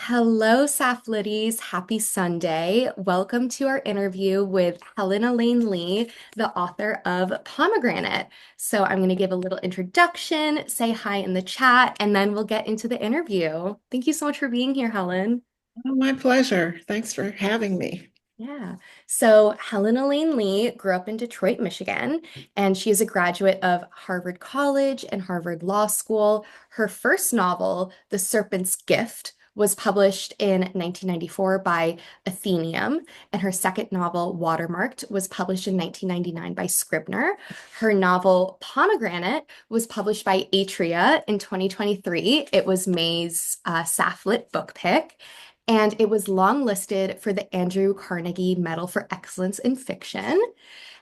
Hello, Sapph-Litties. Happy Sunday. Welcome to our interview with Helen Elaine Lee, the author of Pomegranate. So I'm going to give a little introduction, say hi in the chat, and then we'll get into the interview. Thank you so much for being here, Helen. Oh, my pleasure. Thanks for having me. Yeah. So Helen Elaine Lee grew up in Detroit, Michigan, and she is a graduate of Harvard College and Harvard Law School. Her first novel, The Serpent's Gift, was published in 1994 by Atheneum, and her second novel, Watermarked, was published in 1999 by Scribner. Her novel, Pomegranate, was published by Atria in 2023. It was May's Sapph-Lit book pick and it was longlisted for the Andrew Carnegie Medal for Excellence in Fiction.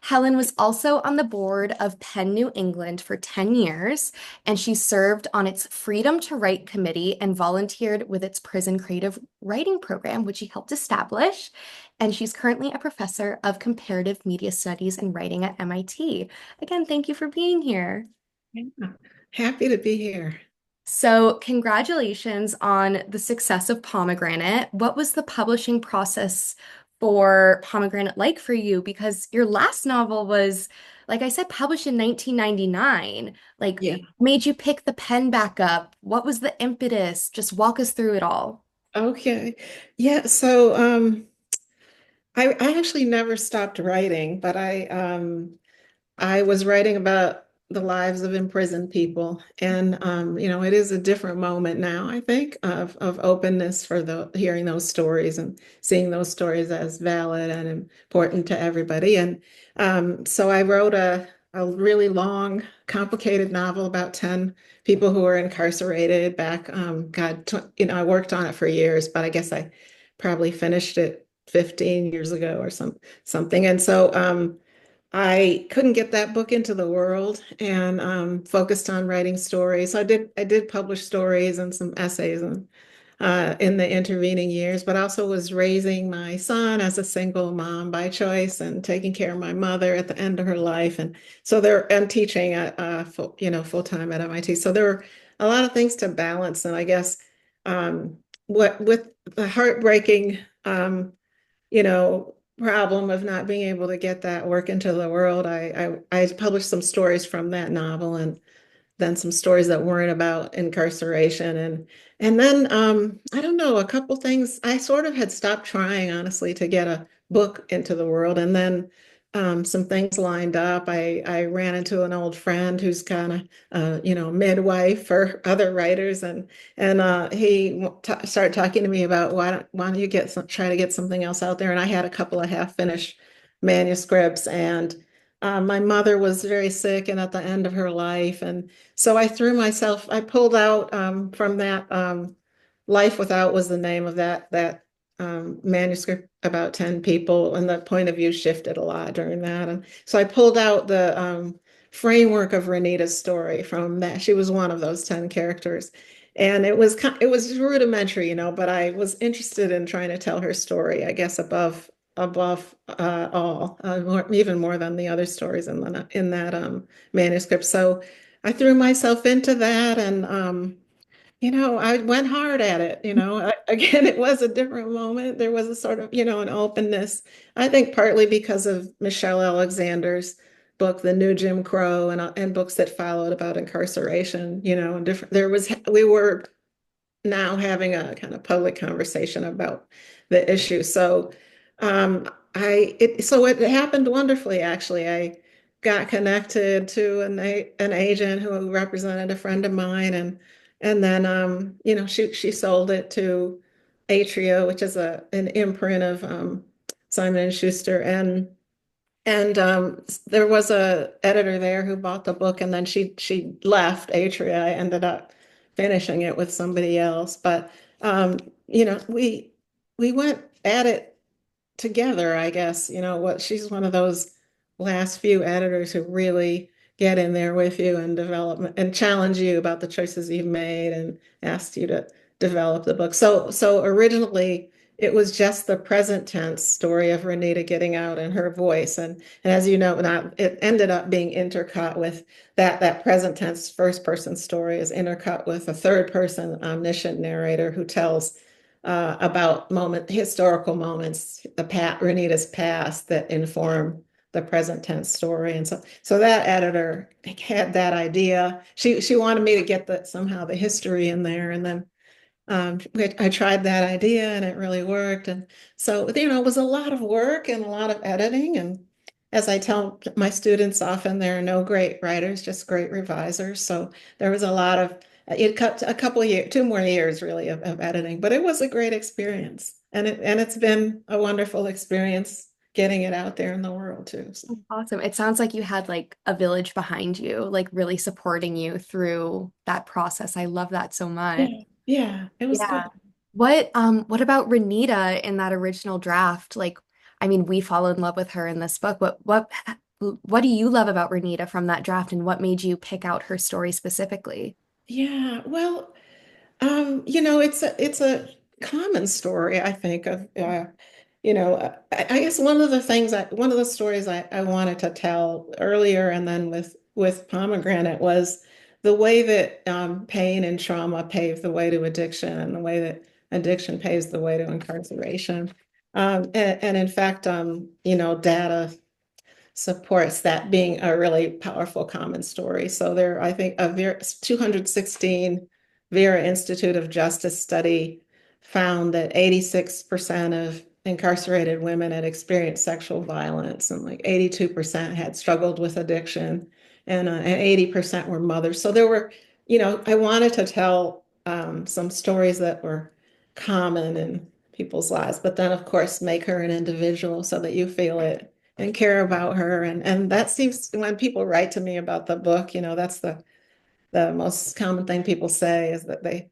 Helen was also on the board of PEN New England for 10 years, and she served on its Freedom to Write committee and volunteered with its prison creative writing program, which she helped establish. And she's currently a professor of comparative media studies and writing at MIT. Again, thank you for being here. Yeah. Happy to be here. So, congratulations on the success of Pomegranate. What was the publishing process for Pomegranate like for you? Because your last novel was, like I said, published in 1999. Like, Yeah. made you pick the pen back up? What was the impetus? Just walk us through it all. Okay. Yeah. So I actually never stopped writing, but I was writing about the lives of imprisoned people, and it is a different moment now, I think, of openness for the hearing those stories and seeing those stories as valid and important to everybody. And so I wrote a really long, complicated novel about 10 people who were incarcerated back. God, I worked on it for years, but I guess I probably finished it 15 years ago or something. And so I couldn't get that book into the world and focused on writing stories. So I did publish stories and some essays in the intervening years, but also was raising my son as a single mom by choice and taking care of my mother at the end of her life. And so there and teaching full time at MIT. So there were a lot of things to balance. And I guess what with the heartbreaking problem of not being able to get that work into the world. I published some stories from that novel and then some stories that weren't about incarceration and then I don't know, a couple things. I sort of had stopped trying, honestly, to get a book into the world, and then some things lined up. I ran into an old friend who's kind of midwife for other writers, and he started talking to me about why don't you try to get something else out there. And I had a couple of half finished manuscripts, and my mother was very sick and at the end of her life, and so I pulled out from that. Life Without was the name of that manuscript about 10 people, and the point of view shifted a lot during that. And so I pulled out the framework of Renita's story from that. She was one of those 10 characters. And it was rudimentary, but I was interested in trying to tell her story, I guess, above all, even more than the other stories in that manuscript. So I threw myself into that, and I went hard at it. Again, it was a different moment. There was a sort of, an openness. I think partly because of Michelle Alexander's book, The New Jim Crow, and books that followed about incarceration. And different. We were now having a kind of public conversation about the issue. So so it happened wonderfully, actually. I got connected to an agent who represented a friend of mine, and then she sold it to Atria, which is an imprint of Simon and Schuster, and there was a editor there who bought the book, and then she left Atria. I ended up finishing it with somebody else, but um, we went at it together, I guess. What she's one of those last few editors who really get in there with you and develop and challenge you about the choices you've made and ask you to develop the book. So originally it was just the present tense story of Renita getting out and her voice. And as you know, it ended up being intercut with that present tense first person story is intercut with a third person omniscient narrator who tells about historical moments, Renita's past that inform the present tense story. And so that editor had that idea. She wanted me to get somehow the history in there, and then I tried that idea and it really worked. And so, it was a lot of work and a lot of editing. And as I tell my students often, there are no great writers, just great revisers. So there was a lot of, it cut a couple of years, 2 more years really of editing, but it was a great experience. And it's been a wonderful experience getting it out there in the world too. So. Awesome. It sounds like you had like a village behind you, like really supporting you through that process. I love that so much. Yeah, yeah, it was good. Yeah. What about Renita in that original draft? Like, I mean, we fall in love with her in this book. What do you love about Renita from that draft, and what made you pick out her story specifically? Yeah, well, it's a common story, I think, of I guess one of the stories I wanted to tell earlier, and then with Pomegranate, was the way that pain and trauma pave the way to addiction, and the way that addiction paves the way to incarceration. And in fact, data supports that being a really powerful common story. So I think, a 216 Vera Institute of Justice study found that 86% of incarcerated women had experienced sexual violence, and like 82% had struggled with addiction, and 80% were mothers. So I wanted to tell some stories that were common in people's lives, but then, of course, make her an individual so that you feel it and care about her. And that seems, when people write to me about the book, that's the most common thing people say, is that they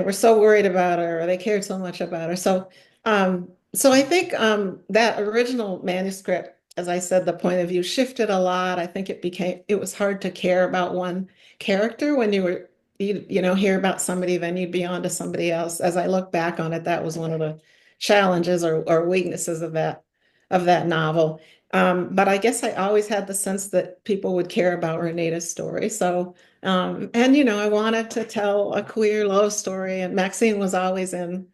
were so worried about her, or they cared so much about her. So I think that original manuscript, as I said, the point of view shifted a lot. I think it was hard to care about one character when hear about somebody, then you'd be on to somebody else. As I look back on it, that was one of the challenges or weaknesses of that novel. But I guess I always had the sense that people would care about Renata's story. I wanted to tell a queer love story, and Maxine was always in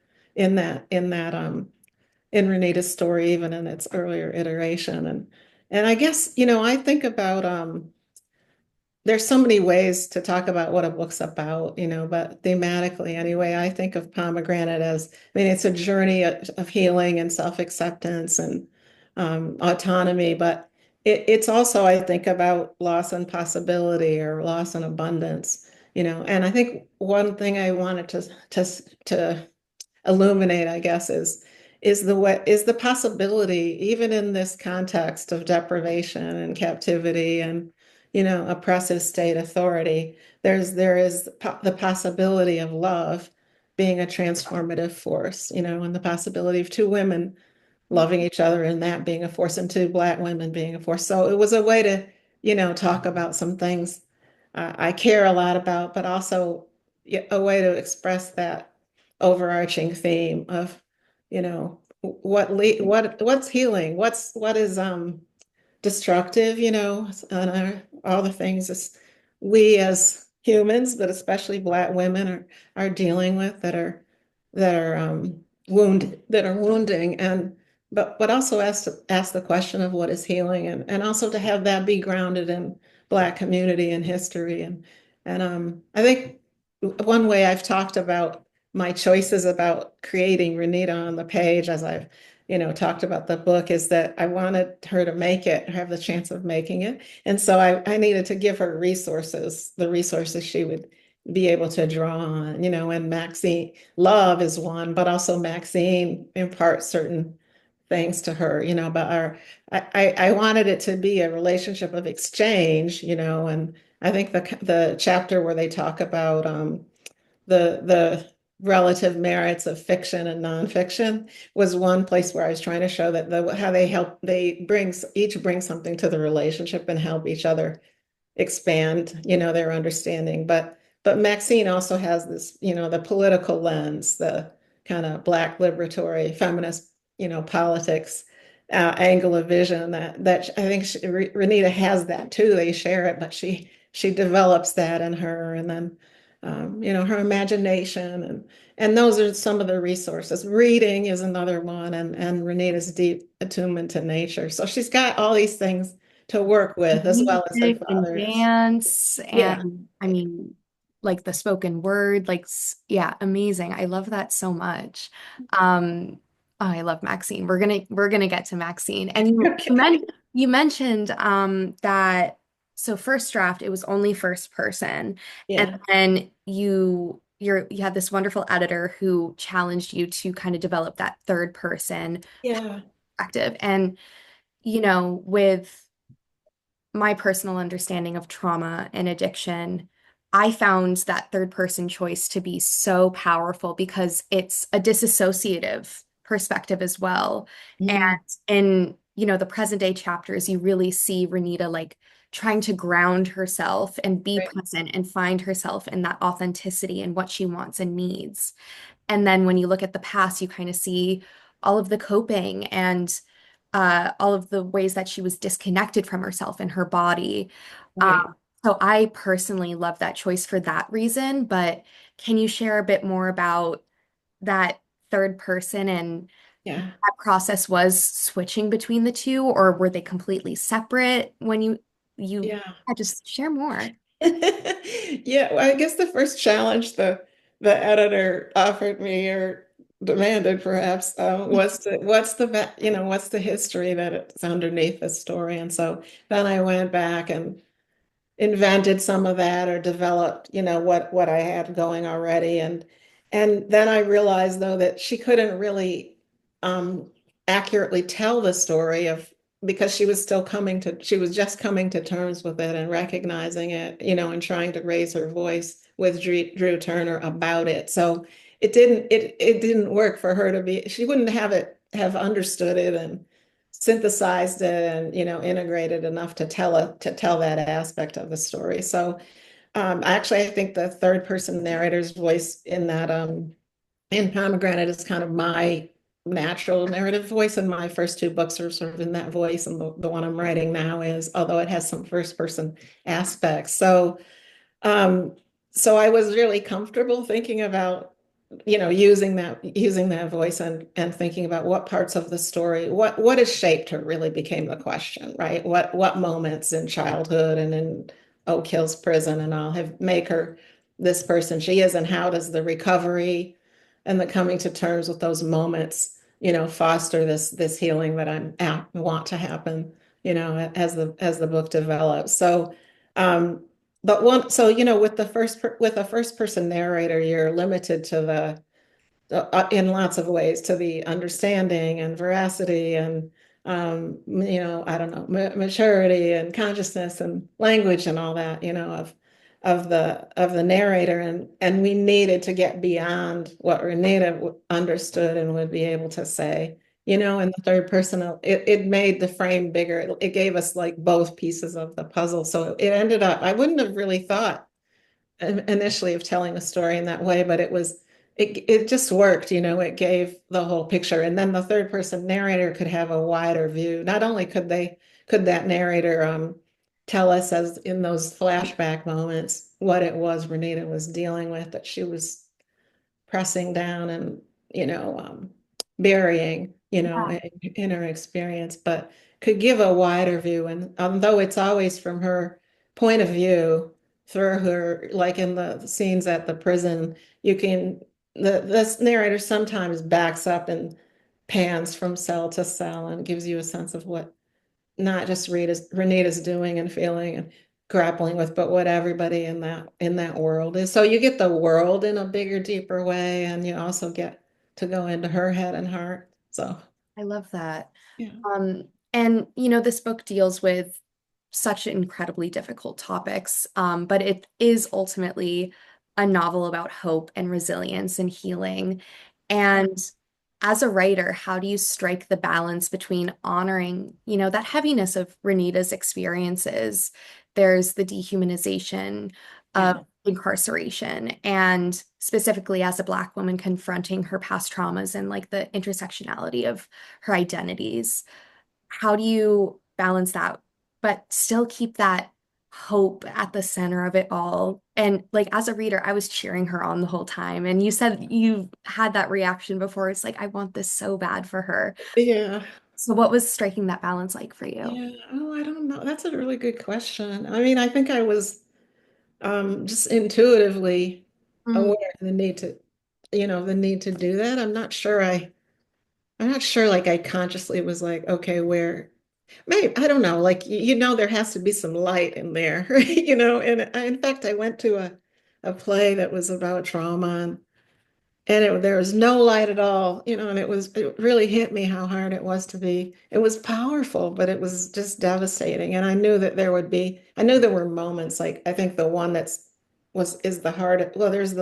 Renata's story, even in its earlier iteration. And I guess, I think about there's so many ways to talk about what a book's about, but thematically anyway, I think of Pomegranate as, I mean, it's a journey of healing and self-acceptance and autonomy, but it's also, I think, about loss and possibility, or loss and abundance, and I think one thing I wanted to illuminate, I guess, is the possibility, even in this context of deprivation and captivity and oppressive state authority, there is the possibility of love being a transformative force, and the possibility of two women loving each other, and that being a force, and two Black women being a force. So it was a way to, talk about some things I care a lot about, but also a way to express that overarching theme of, what's healing, what is destructive, and all the things we as humans, but especially Black women, are dealing with, that are wounding, and but also ask the question of what is healing, and also to have that be grounded in Black community and history, and I think one way I've talked about my choices about creating Renita on the page, as I've talked about the book, is that I wanted her to make it, have the chance of making it. And so I needed to give her the resources she would be able to draw on, and Maxine, love is one, but also Maxine imparts certain things to her, but I wanted it to be a relationship of exchange, and I think the chapter where they talk about the relative merits of fiction and nonfiction was one place where I was trying to show that how each bring something to the relationship and help each other expand, their understanding. But Maxine also has this, the political lens, the kind of Black liberatory feminist, politics angle of vision that I think Renita has that too. They share it, but she develops that in her, and then her imagination, and those are some of the resources. Reading is another one, and Renita's deep attunement to nature. So she's got all these things to work with as well as her Music and father's. dance Yeah. and I mean like the spoken word like yeah, amazing. I love that so much. Oh, I love Maxine. We're gonna get to Maxine. And Okay. you mentioned that so first draft it was only first person and Yeah. then you had this wonderful editor who challenged you to kind of develop that third person Yeah. perspective and with my personal understanding of trauma and addiction, I found that third person choice to be so powerful because it's a disassociative perspective as well. And Mm, in the present day chapters, you really see Renita like trying to ground herself and be right. present and find herself in that authenticity and what she wants and needs. And then when you look at the past, you kind of see all of the coping and all of the ways that she was disconnected from herself and her body. Um, Right. so I personally love that choice for that reason. But can you share a bit more about that third person and Yeah. that process was switching between the two, or were they completely separate when you Yeah. yeah, just share more. Yeah, well, I guess the first challenge the editor offered me or demanded perhaps was what's the history that it's underneath the story. And so then I went back and invented some of that or developed, what I had going already. And then I realized though that she couldn't really um, accurately tell the story of because she was just coming to terms with it and recognizing it, and trying to raise her voice with Drew Turner about it. So it didn't work for her to be, she wouldn't have understood it and synthesized it and integrated enough to tell that aspect of the story. So actually, I think the third person narrator's voice in Pomegranate is kind of my natural narrative voice, and my first two books are sort of in that voice, and the one I'm writing now is, although it has some first person aspects. Um, so I was really comfortable thinking about, using that voice and thinking about what parts of the story, what has shaped her really became the question, right? What moments in childhood and in Oak Hill's prison and all have make her this person she is, and how does the recovery and the coming to terms with those moments, foster this healing that want to happen, as the book develops. Um, with a first person narrator, you're limited to in lots of ways to the understanding and veracity and I don't know, maturity and consciousness and language and all that, of the narrator, and we needed to get beyond what Renata understood and would be able to say. In the third person, it made the frame bigger. It gave us like both pieces of the puzzle. So it ended up, I wouldn't have really thought initially of telling a story in that way, but it just worked, it gave the whole picture. And then the third person narrator could have a wider view. Not only could that narrator tell us as in those flashback moments what it was Renita was dealing with, that she was pressing down and burying in her experience, but could give a wider view. And although it's always from her point of view through her, like in the scenes at the prison, you can this narrator sometimes backs up and pans from cell to cell and gives you a sense of what not just Renita's doing and feeling and grappling with, but what everybody in that world is. So you get the world in a bigger, deeper way, and you also get to go into her head and heart. So I love that. yeah, And this book deals with such incredibly difficult topics, but it is ultimately a novel about hope and resilience and healing. And as a writer, how do you strike the balance between honoring, that heaviness of Renita's experiences? There's the dehumanization of yeah. incarceration, and specifically as a Black woman confronting her past traumas and like the intersectionality of her identities. How do you balance that, but still keep that hope at the center of it all. And like as a reader, I was cheering her on the whole time. And you said you had that reaction before. It's like, I want this so bad for her. Yeah. So what was striking that balance like for you? Yeah. Oh, I don't know. That's a really good question. I mean, I think I was just intuitively Mm. aware of the need to, the need to do that. I'm not sure like I consciously was like, okay, where maybe I don't know, like there has to be some light in there, right? And in fact I went to a play that was about trauma and there was no light at all, and it really hit me how hard it was to be. It was powerful, but it was just devastating. And I knew that I knew there were moments like I think the one is the hard, well, there's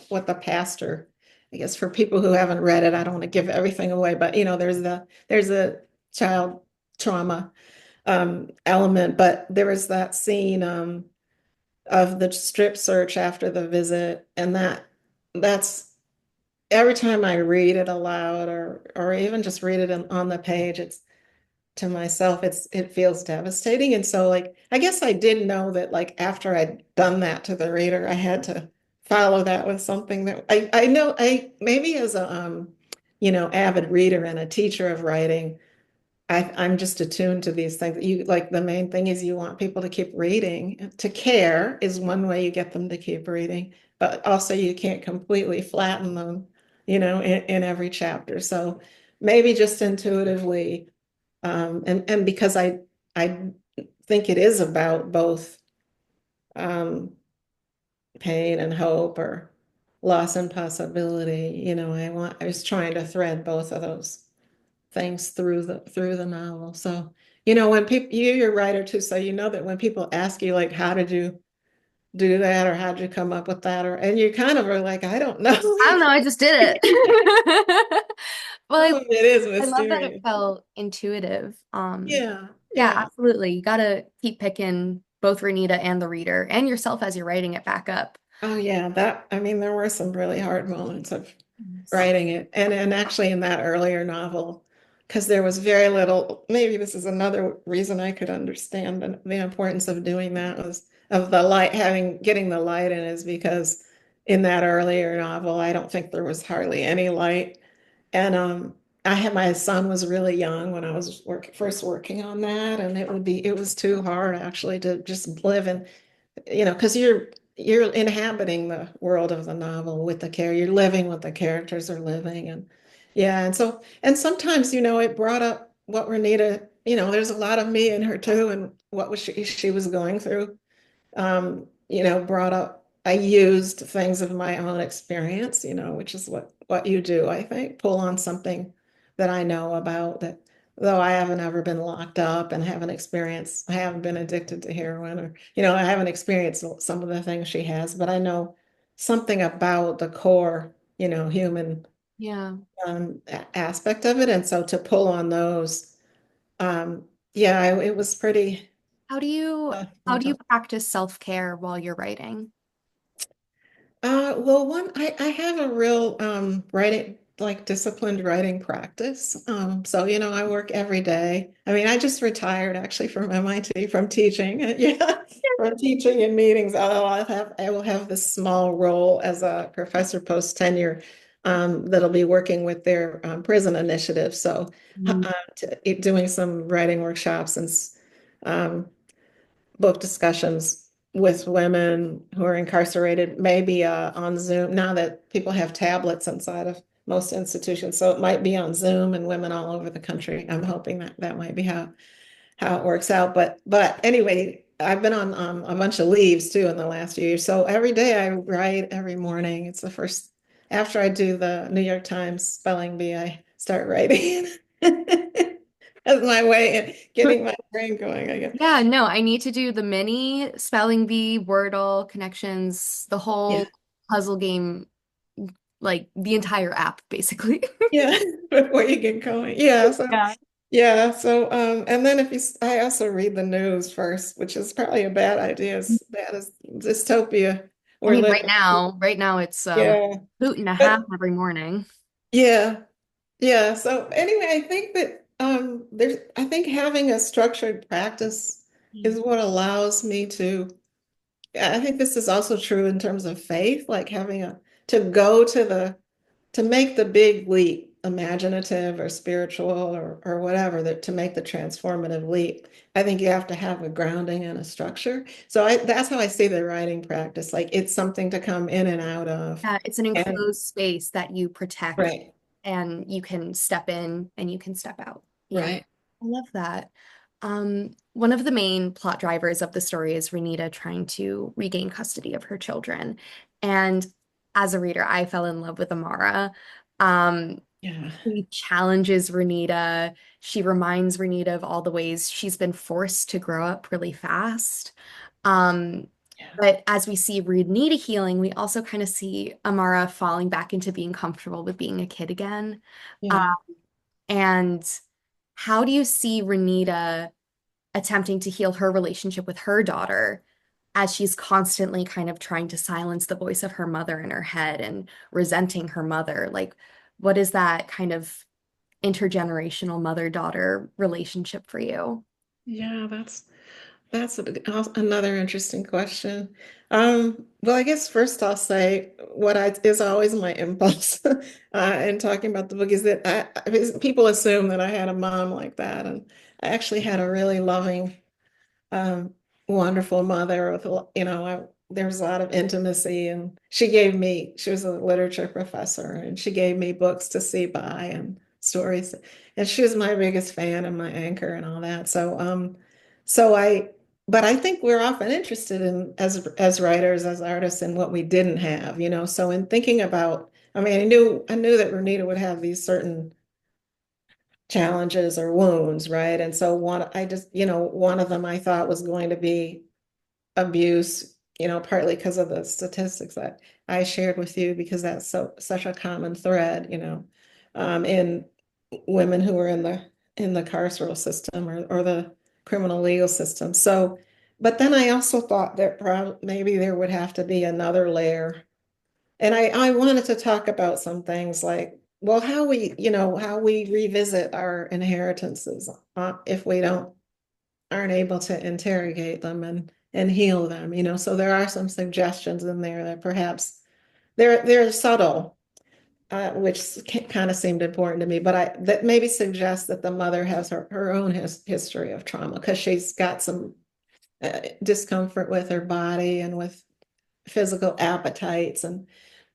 what the pastor, I guess for people who haven't read it, I don't want to give everything away, but there's a child trauma element, but there was that scene of the strip search after the visit, and that's every time I read it aloud or even just read it on the page, it's to myself, it feels devastating. And so like I guess I did know that like after I'd done that to the reader, I had to follow that with something that I know I maybe as a avid reader and a teacher of writing, I'm just attuned to these things. You like the main thing is you want people to keep reading. To care is one way you get them to keep reading, but also you can't completely flatten them, in every chapter. So maybe just intuitively, and because I think it is about both um, pain and hope or loss and possibility. I was trying to thread both of those things through the novel. So, when you're a writer too, so you know that when people ask you like, how did you do that or how did you come up with that and you kind of are like, I don't know. I don't know, I just did it. Well, Some of it is I love that it mysterious. felt intuitive. Yeah, Yeah, yeah. absolutely. You got to keep picking both Renita and the reader and yourself as you're writing it back up. Oh yeah, I mean there were some really hard moments of Yes. writing it. And actually in that earlier novel, because there was very little, maybe this is another reason I could understand the importance of doing that was of the light, getting the light in is because in that earlier novel, I don't think there was hardly any light. And my son was really young when I was first working on that, and it was too hard actually to just live in, because you're inhabiting the world of the novel with the character. You're living what the characters are living, and yeah, and sometimes it brought up what Renita. There's a lot of me in her too, and what was she was going through. Brought up. I used things of my own experience, which is what you do. I think pull on something that I know about that. Though I haven't ever been locked up and I haven't been addicted to heroin or, I haven't experienced some of the things she has, but I know something about the core, human Yeah. aspect of it. And so to pull on those, yeah, it was pretty How do you tough how do you sometimes. practice self-care while you're writing? Well, I have a real writing, like disciplined writing practice. So, I work every day. I mean, I just retired actually from MIT from teaching. Yeah, from teaching in meetings. Although I will have this small role as a professor post tenure that'll be working with their prison initiative. So, Mm. doing some writing workshops and um, book discussions with women who are incarcerated, maybe on Zoom, now that people have tablets inside of most institutions. So it might be on Zoom and women all over the country. I'm hoping that that might be how it works out. But anyway, I've been on a bunch of leaves too in the last few years. So every day I write every morning. It's the first after I do the New York Times spelling bee, I start writing. That's my way of getting my brain going, I guess. Yeah, no, I need to do the mini spelling bee, Wordle, connections, the Yeah. whole puzzle game, like the entire app, basically. Yeah, before you get going. Yeah. And then I also read the news first, which is probably a bad idea, as bad as dystopia I we're mean, living. right now it's Yeah, boot and a half but every morning. yeah, yeah. So anyway, I think that I think having a structured practice is what allows me to. I think this is also true in terms of faith, like having to go to to make the big leap, imaginative or spiritual or whatever, that to make the transformative leap. I think you have to have a grounding and a structure. So that's how I see the writing practice. Like it's something to come in and out of. Yeah, it's an And enclosed space that you protect right, and you can step in and you can step out. Yeah, right. I love that. One of the main plot drivers of the story is Renita trying to regain custody of her children. And as a reader, I fell in love with Amara. Um, Yeah. she challenges Renita. She reminds Renita of all the ways she's been forced to grow up really fast. Um, Yeah. but as we see Renita healing, we also kind of see Amara falling back into being comfortable with being a kid again. Uh, Yeah. and how do you see Renita attempting to heal her relationship with her daughter as she's constantly kind of trying to silence the voice of her mother in her head and resenting her mother? Like, what is that kind of intergenerational mother-daughter relationship for you? Yeah, that's another interesting question. Well, I guess first I'll say what is always my impulse in talking about the book is that people assume that I had a mom like that, and I actually had a really loving um, wonderful mother with, there was a lot of intimacy and she was a literature professor and she gave me books to see by and stories. And she was my biggest fan and my anchor and all that. So but I think we're often interested in, as writers, as artists, in what we didn't have, So in thinking about, I mean, I knew that Renita would have these certain challenges or wounds, right? And so one of them I thought was going to be abuse, partly because of the statistics that I shared with you, because that's such a common thread, in women who are in the carceral system or the criminal legal system. So, but then I also thought that maybe there would have to be another layer. And I wanted to talk about some things like, well, how we revisit our inheritances if we aren't able to interrogate them and heal them, So there are some suggestions in there that perhaps they're subtle, which kind of seemed important to me, but that maybe suggests that the mother has her own history of trauma because she's got some discomfort with her body and with physical appetites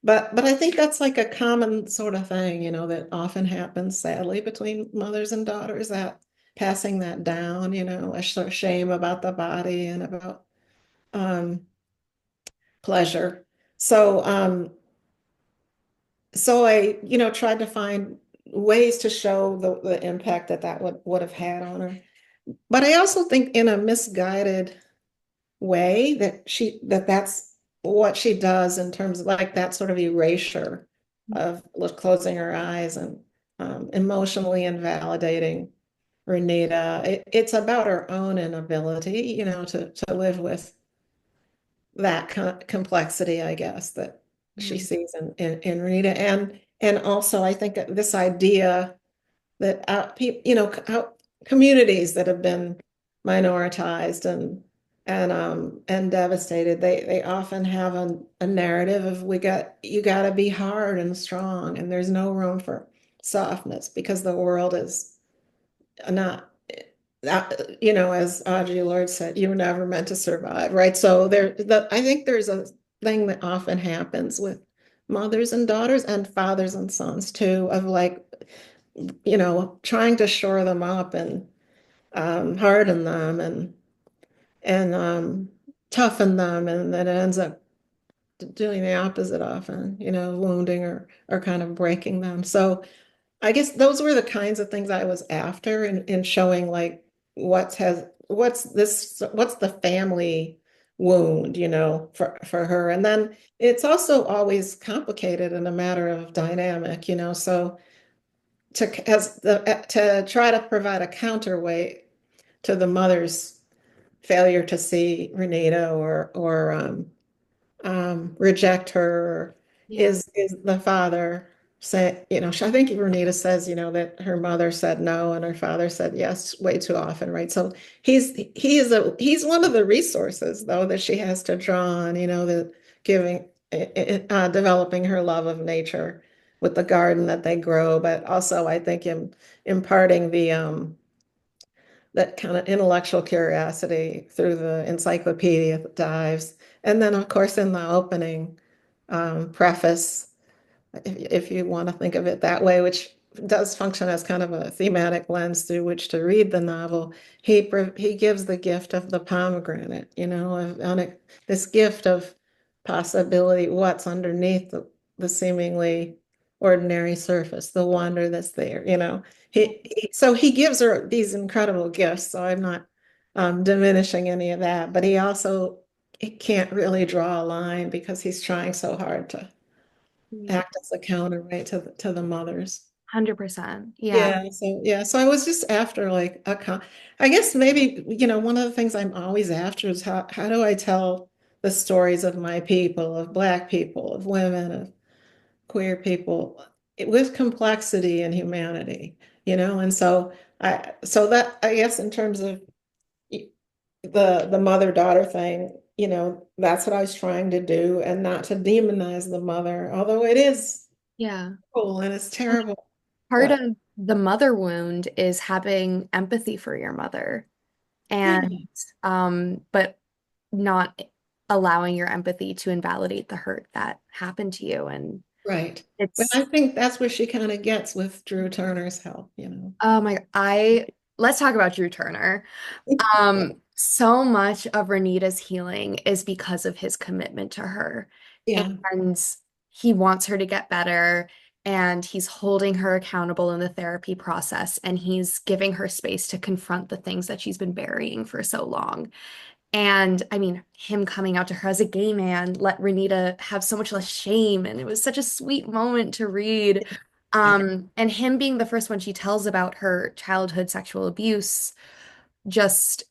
but I think that's like a common sort of thing, that often happens sadly between mothers and daughters, that passing that down, a sort of shame about the body and about um pleasure. So so I, tried to find ways to show the impact that would have had on her. But I also think in a misguided way that's what she does in terms of like that sort of erasure of closing her eyes and emotionally invalidating Renita. It's about her own inability, to live with that complexity, I guess, that she Mm, sees in Renita. And also I think that this idea that communities that have been minoritized and devastated, they often have a narrative of you got to be hard and strong, and there's no room for softness because the world is not. As Audre Lorde said, you were never meant to survive, right? So I think there's a thing that often happens with mothers and daughters and fathers and sons too, of like trying to shore them up and harden them and toughen them, and then it ends up doing the opposite often, wounding or kind of breaking them. So I guess those were the kinds of things I was after in showing like what's the family wound, for her. And then it's also always complicated in a matter of dynamic, so to try to provide a counterweight to the mother's failure to see Renata or reject her yeah. is the father. say, I think Renita says, that her mother said no and her father said yes way too often, right? So he's one of the resources though that she has to draw on, the giving developing her love of nature with the garden that they grow, but also I think imparting the that kind of intellectual curiosity through the encyclopedia dives. And then, of course, in the opening preface, if you want to think of it that way, which does function as kind of a thematic lens through which to read the novel, he gives the gift of the pomegranate, this gift of possibility, what's underneath the seemingly ordinary surface, the wonder that's there, so he gives her these incredible gifts. So I'm not diminishing any of that, but he can't really draw a line because he's trying so hard to Yeah. act as a counterweight to the mothers. 100%. Yeah. So I was just after like I guess maybe one of the things I'm always after is how do I tell the stories of my people, of Black people, of women, of queer people with complexity and humanity, and so that I guess in terms of the mother-daughter thing, that's what I was trying to do and not to demonize the mother, although it is Yeah. cruel and it's Well, terrible. part What? of the mother wound is having empathy for your mother Yeah, and but not allowing your empathy to invalidate the hurt that happened to you. And right. But it's I think that's where she kind of gets with Drew Turner's help. oh my, let's talk about Drew Turner. So much of Renita's healing is because of his commitment to her. Yeah, And he wants her to get better, and he's holding her accountable in the therapy process, and he's giving her space to confront the things that she's been burying for so long. And I mean, him coming out to her as a gay man let Renita have so much less shame, and it was such a sweet moment to read. yeah, And him being the first one she tells about her childhood sexual abuse, just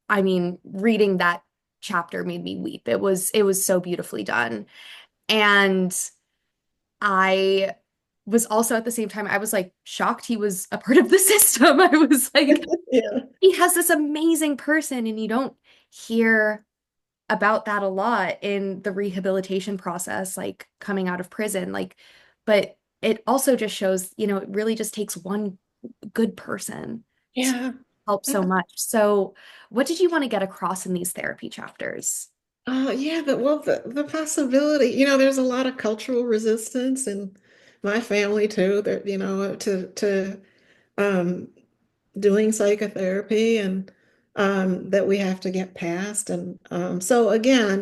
I mean, reading that chapter made me weep. It was so beautifully done. And I was also at the same time, I was like shocked he was a part of the system. I was like, yeah, he has this amazing person, and you don't hear about that a lot in the rehabilitation process, like coming out of prison. But it also just shows, it really just takes one good person to yeah. help so much. So, what did you want to get across in these therapy chapters? Yeah, the possibility, there's a lot of cultural resistance in my family too, that, to um doing psychotherapy and that we have to get past. And so again,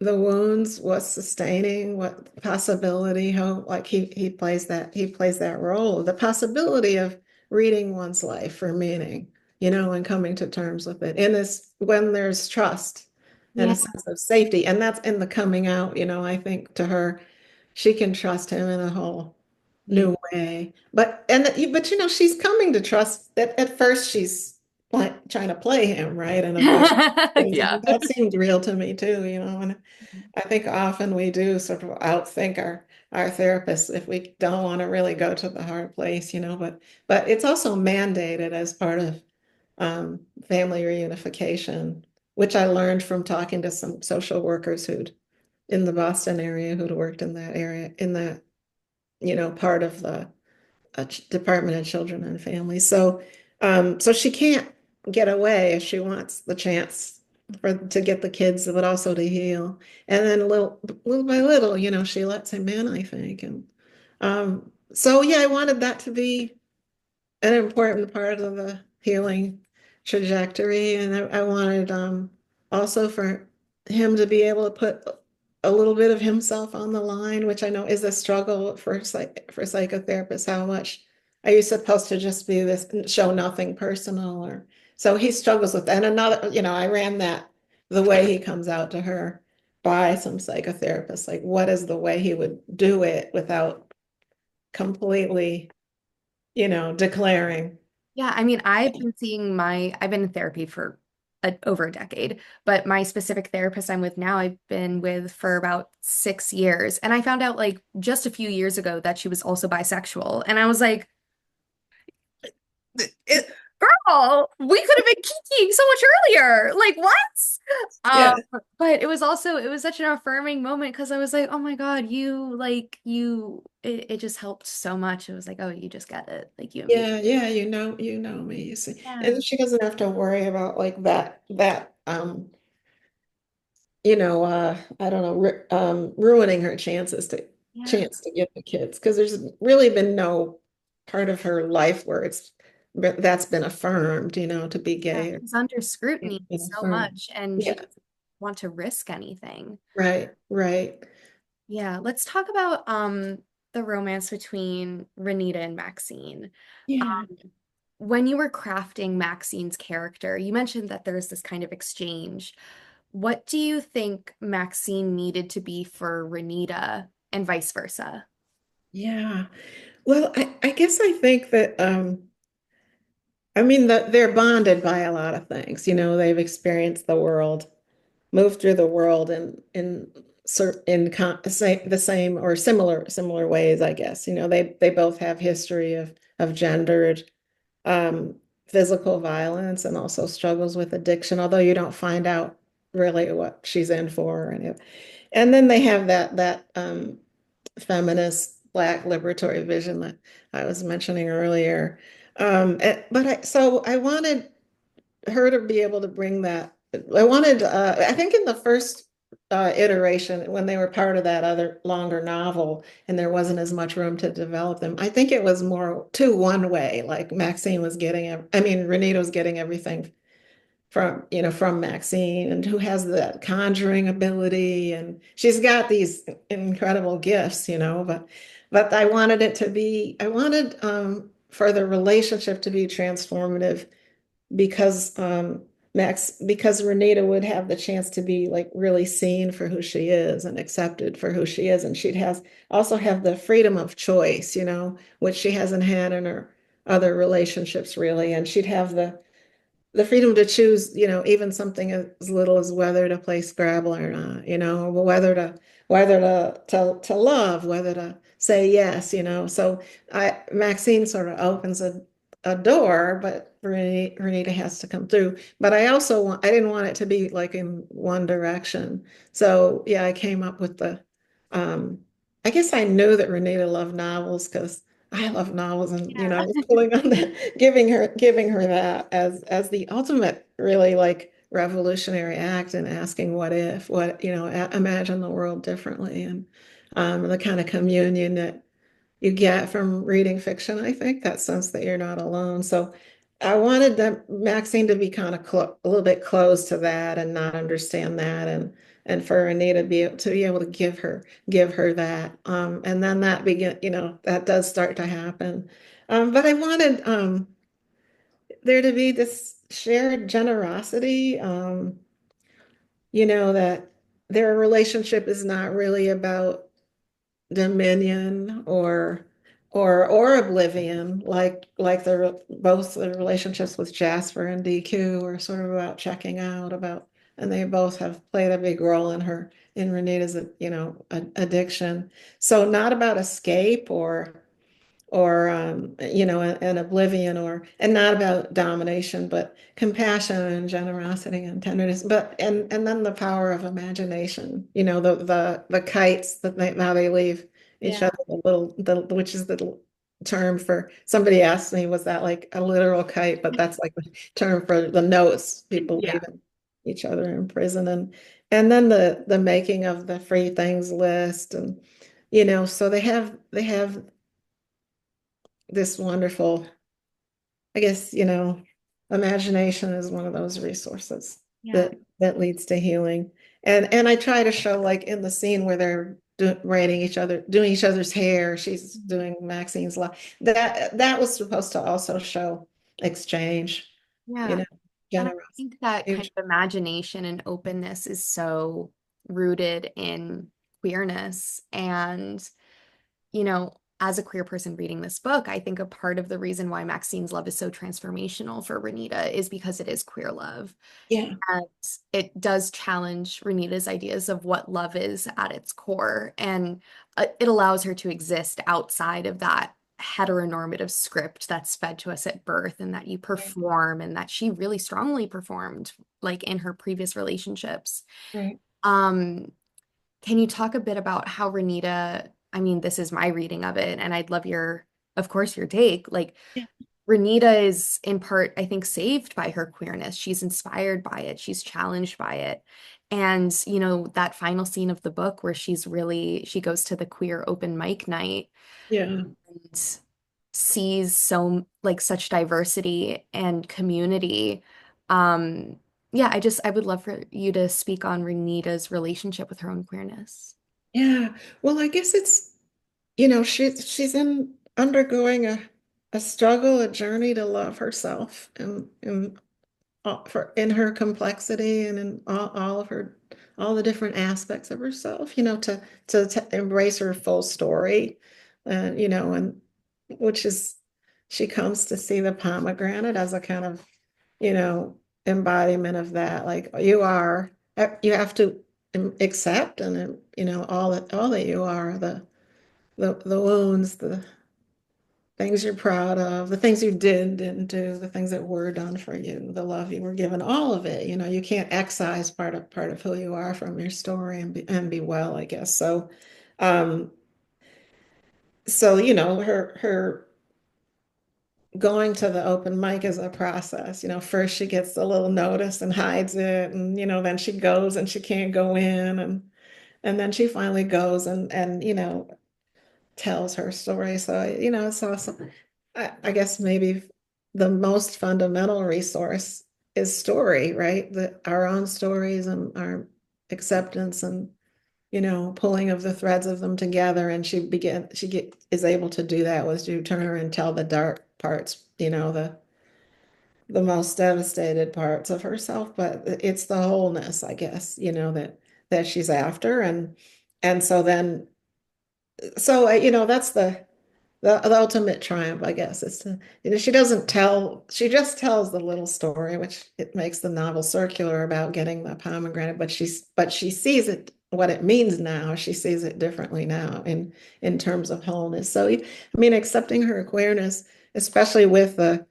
the wounds, what's sustaining, what possibility, how like he plays that role, the possibility of reading one's life for meaning, and coming to terms with it. And this when there's trust and Yeah. a sense of safety, and that's in the coming out, I think to her, she can trust him in a whole Yeah. new way. But she's coming to trust that at first she's like trying to play him, right? And avoid things. Yeah. And that seemed real to me too, and I think often we do sort of outthink our therapists if we don't want to really go to the hard place, but it's also mandated as part of family reunification, which I learned from talking to some social workers who'd in the Boston area who'd worked in that area, in that, part of the Department of Children and Families. So she can't get away if she wants the chance to get the kids, but also to heal. And then little by little, she lets him in, I think. And so yeah, I wanted that to be an important part of the healing trajectory. And I wanted also for him to be able to put a little bit of himself on the line, which I know is a struggle for psychotherapists. How much are you supposed to just be this show nothing personal? Or so he struggles with that. And another, I ran that the way he comes out to her by some psychotherapists. Like, what is the way he would do it without completely, declaring. Yeah, I mean, I've been in therapy for over a decade. But my specific therapist I'm with now, I've been with for about 6 years. And I found out like just a few years ago that she was also bisexual. And I was like, it, girl, we could have been kikiing so much earlier. Like, what? Yeah. But it was such an affirming moment because I was like, oh my God, it just helped so much. It was like, oh, you just get it. Like you and me. Yeah, yeah, you know me, you see. Yeah. And she doesn't have to worry about like that you know, I don't know, ruining her Yeah. chance to get the kids because there's really been no part of her life where that's been affirmed, you know, to be Yeah. gay or She's under it's scrutiny been so affirmed. much and she Yeah, doesn't want to risk anything. right, right. Yeah, let's talk about the romance between Renita and Maxine. Yeah. Um, when you were crafting Maxine's character, you mentioned that there's this kind of exchange. What do you think Maxine needed to be for Renita and vice versa? Yeah. Well, I guess I think that I mean that they're bonded by a lot of things. You know, they've experienced the world, moved through the world the same or similar ways, I guess. You know, they both have history of gendered physical violence and also struggles with addiction, although you don't find out really what she's in for. And then they have that feminist Black liberatory vision that I was mentioning earlier. So I wanted her to be able to bring that. I think in the first iteration, when they were part of that other longer novel and there wasn't as much room to develop them, I think it was more too one way. Like Maxine was getting, I mean, Renita was getting everything from Maxine and who has that conjuring ability. And she's got these incredible gifts, but I wanted for the relationship to be transformative because because Renita would have the chance to be like really seen for who she is and accepted for who she is, and she'd has also have the freedom of choice, which she hasn't had in her other relationships really, and she'd have the freedom to choose, even something as little as whether to play Scrabble or not, whether to love, whether to say yes, So Maxine sort of opens a door, but Renita has to come through. But I didn't want it to be like in one direction. So yeah, I came up with um, I guess I knew that Renita loved novels because I love novels, and I was pulling on that, giving her that as the ultimate really like revolutionary act and asking imagine the world differently, and the kind of communion that you get from reading fiction, I think, that sense that you're not alone. So I wanted Maxine to be kind of a little bit closed to that and not understand that, and for Anita to be able to give her that. And then that does start to happen. But I wanted there to be this shared generosity, that their relationship is not really about dominion or oblivion, like both the relationships with Jasper and DQ are sort of about checking out about, and they both have played a big role in Renita's addiction. So not about escape or an oblivion, and not about domination, but compassion and generosity and tenderness, but and then the power of imagination, the kites how they leave each Yeah. other, which is the term for, somebody asked me, was that like a literal kite, but that's like the term for the notes people Yeah. leaving each other in prison, and then the making of the free things list, and so they have this wonderful, I guess, imagination is one of those resources Yeah. that leads to healing. And I try to show, like in the scene where they're doing each other's hair, she's doing Maxine's life. That was supposed to also show exchange, you Yeah. know, And I generosity. think that kind of imagination and openness is so rooted in queerness. And, as a queer person reading this book, I think a part of the reason why Maxine's love is so transformational for Renita is because it is queer love. Yeah, And it does challenge Renita's ideas of what love is at its core. And it allows her to exist outside of that heteronormative script that's fed to us at birth and that you right, perform and that she really strongly performed like in her previous relationships. right. Um, can you talk a bit about how Renita, I mean, this is my reading of it, and I'd love your, of course, your take. Like, Yeah, Renita is in part, I think, saved by her queerness. She's inspired by it. She's challenged by it. And, that final scene of the book where she goes to the queer open mic night yeah. and sees like such diversity and community. Um, yeah, I would love for you to speak on Renita's relationship with her own queerness. Yeah. Well, I guess it's, she's in undergoing a struggle, a journey to love herself and for in her complexity and in all of her all the different aspects of herself, to embrace her full story. And which is she comes to see the pomegranate as a kind of, you know, embodiment of that. Like you have to accept and all that you are, the wounds, the things you're proud of, the things you didn't do, the things that were done for you, the love you were given, all of it. You can't excise part of who you are from your story and be well, I guess. Um, so her going to the open mic is a process. First she gets a little notice and hides it, and then she goes and she can't go in, and then she finally goes and tells her story. So, it's awesome. I guess maybe the most fundamental resource is story, right? Our own stories and our acceptance and, pulling of the threads of them together. And is able to do that with Drew Turner and tell the dark parts, the most devastated parts of herself, but it's the wholeness, I guess, that she's after. And that's the ultimate triumph, I guess, is she just tells the little story, which it makes the novel circular about getting the pomegranate, but she sees it, what it means now. She sees it differently now in terms of wholeness. So, I mean, accepting her queerness, especially with the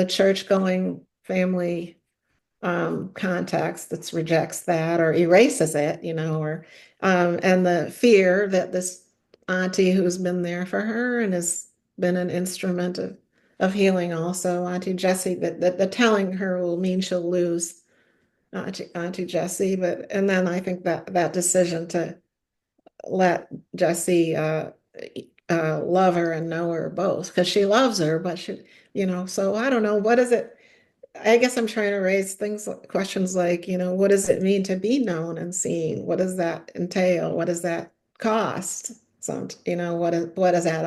church going family context that rejects that or erases it, or and the fear that this auntie who's been there for her and has been an instrument of healing also, Auntie Jessie, that the telling her will mean she'll lose Auntie Jessie, and then I think that decision to let Jessie love her and know her both because she loves her, but so I don't know, what is it? I guess I'm trying to raise questions like, what does it mean to be known and seen? What does that entail? What does that cost? What does that